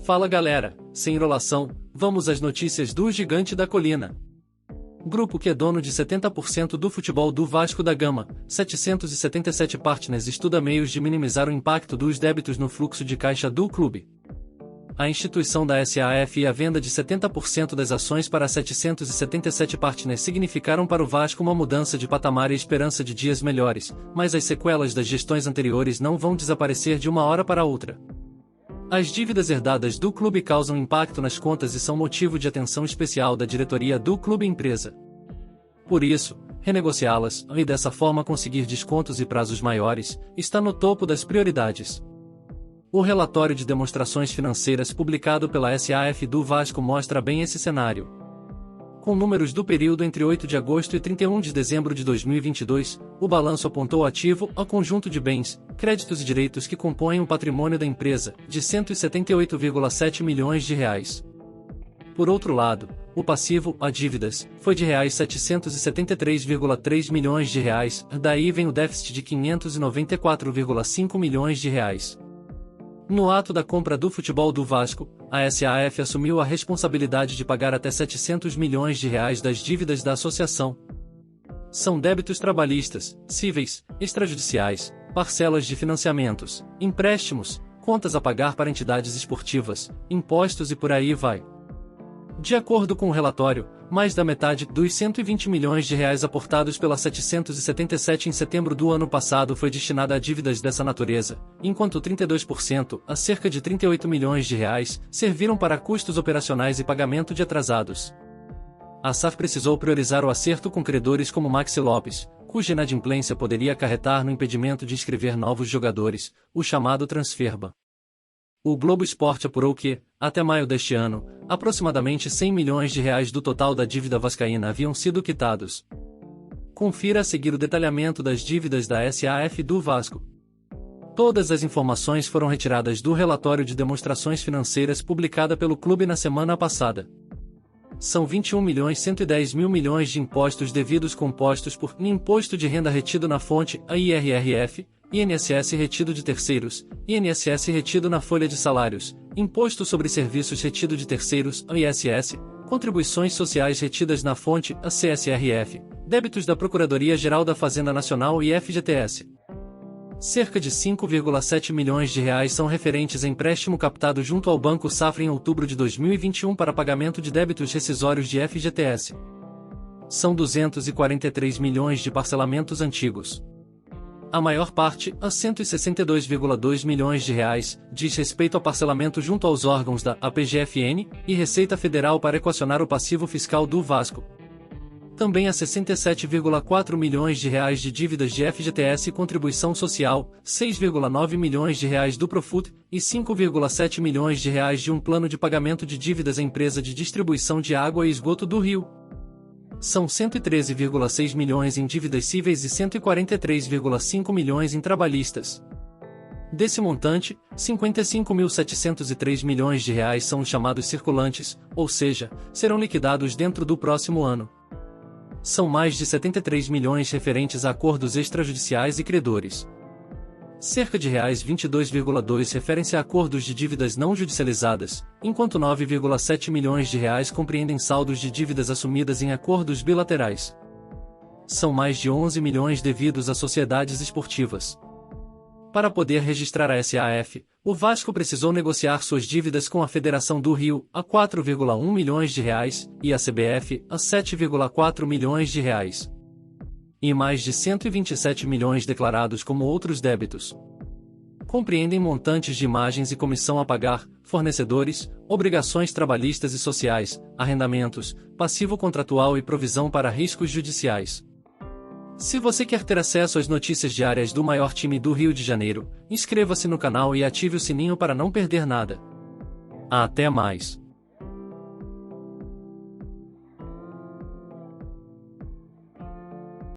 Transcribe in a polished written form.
Fala galera, sem enrolação, vamos às notícias do Gigante da Colina. Grupo que é dono de 70% do futebol do Vasco da Gama, 777 Partners estuda meios de minimizar o impacto dos débitos no fluxo de caixa do clube. A instituição da SAF e a venda de 70% das ações para 777 Partners significaram para o Vasco uma mudança de patamar e esperança de dias melhores, mas as sequelas das gestões anteriores não vão desaparecer de uma hora para outra. As dívidas herdadas do clube causam impacto nas contas e são motivo de atenção especial da diretoria do clube empresa. Por isso, renegociá-las, e dessa forma conseguir descontos e prazos maiores, está no topo das prioridades. O relatório de demonstrações financeiras publicado pela SAF do Vasco mostra bem esse cenário. Com números do período entre 8 de agosto e 31 de dezembro de 2022, o balanço apontou ativo ao conjunto de bens, créditos e direitos que compõem o patrimônio da empresa, de R$ 178,7 milhões. Por outro lado, o passivo, a dívidas, foi de R$ 773,3 milhões, daí vem o déficit de R$ 594,5 milhões. No ato da compra do futebol do Vasco, a SAF assumiu a responsabilidade de pagar até R$ 700 milhões das dívidas da associação. São débitos trabalhistas, cíveis, extrajudiciais, parcelas de financiamentos, empréstimos, contas a pagar para entidades esportivas, impostos e por aí vai. De acordo com o relatório, mais da metade dos R$ 120 milhões aportados pela 777 em setembro do ano passado foi destinada a dívidas dessa natureza, enquanto 32%, a cerca de R$ 38 milhões, serviram para custos operacionais e pagamento de atrasados. A SAF precisou priorizar o acerto com credores como Maxi Lopes, cuja inadimplência poderia acarretar no impedimento de inscrever novos jogadores, o chamado transfer ban. O Globo Esporte apurou que, até maio deste ano, aproximadamente R$ 100 milhões do total da dívida vascaína haviam sido quitados. Confira a seguir o detalhamento das dívidas da SAF do Vasco. Todas as informações foram retiradas do relatório de demonstrações financeiras publicada pelo clube na semana passada. São R$ 21.110 milhões de impostos devidos compostos por imposto de renda retido na fonte, a IRRF, INSS retido de terceiros, INSS retido na folha de salários, Imposto sobre Serviços retido de terceiros, ISS, contribuições sociais retidas na fonte, a CSRF, débitos da Procuradoria-Geral da Fazenda Nacional e FGTS. Cerca de R$ 5,7 milhões são referentes a empréstimo captado junto ao Banco Safra em outubro de 2021 para pagamento de débitos rescisórios de FGTS. São 243 milhões de parcelamentos antigos. A maior parte, a R$ 162,2 milhões, diz respeito ao parcelamento junto aos órgãos da APGFN e Receita Federal para equacionar o passivo fiscal do Vasco. Também há R$ 67,4 milhões de dívidas de FGTS e contribuição social, R$ 6,9 milhões do Profut e R$ 5,7 milhões de um plano de pagamento de dívidas à empresa de distribuição de água e esgoto do Rio. São 113,6 milhões em dívidas cíveis e 143,5 milhões em trabalhistas. Desse montante, 55.703 milhões são os chamados circulantes, ou seja, serão liquidados dentro do próximo ano. São mais de 73 milhões referentes a acordos extrajudiciais e credores. Cerca de R$ 22,2 referem-se a acordos de dívidas não judicializadas, enquanto 9,7 milhões compreendem saldos de dívidas assumidas em acordos bilaterais. São mais de 11 milhões devidos a sociedades esportivas. Para poder registrar a SAF, o Vasco precisou negociar suas dívidas com a Federação do Rio, a R$ 4,1 milhões, e a CBF, a R$ 7,4 milhões. E mais de 127 milhões declarados como outros débitos. Compreendem montantes de imagens e comissão a pagar, fornecedores, obrigações trabalhistas e sociais, arrendamentos, passivo contratual e provisão para riscos judiciais. Se você quer ter acesso às notícias diárias do maior time do Rio de Janeiro, inscreva-se no canal e ative o sininho para não perder nada. Até mais!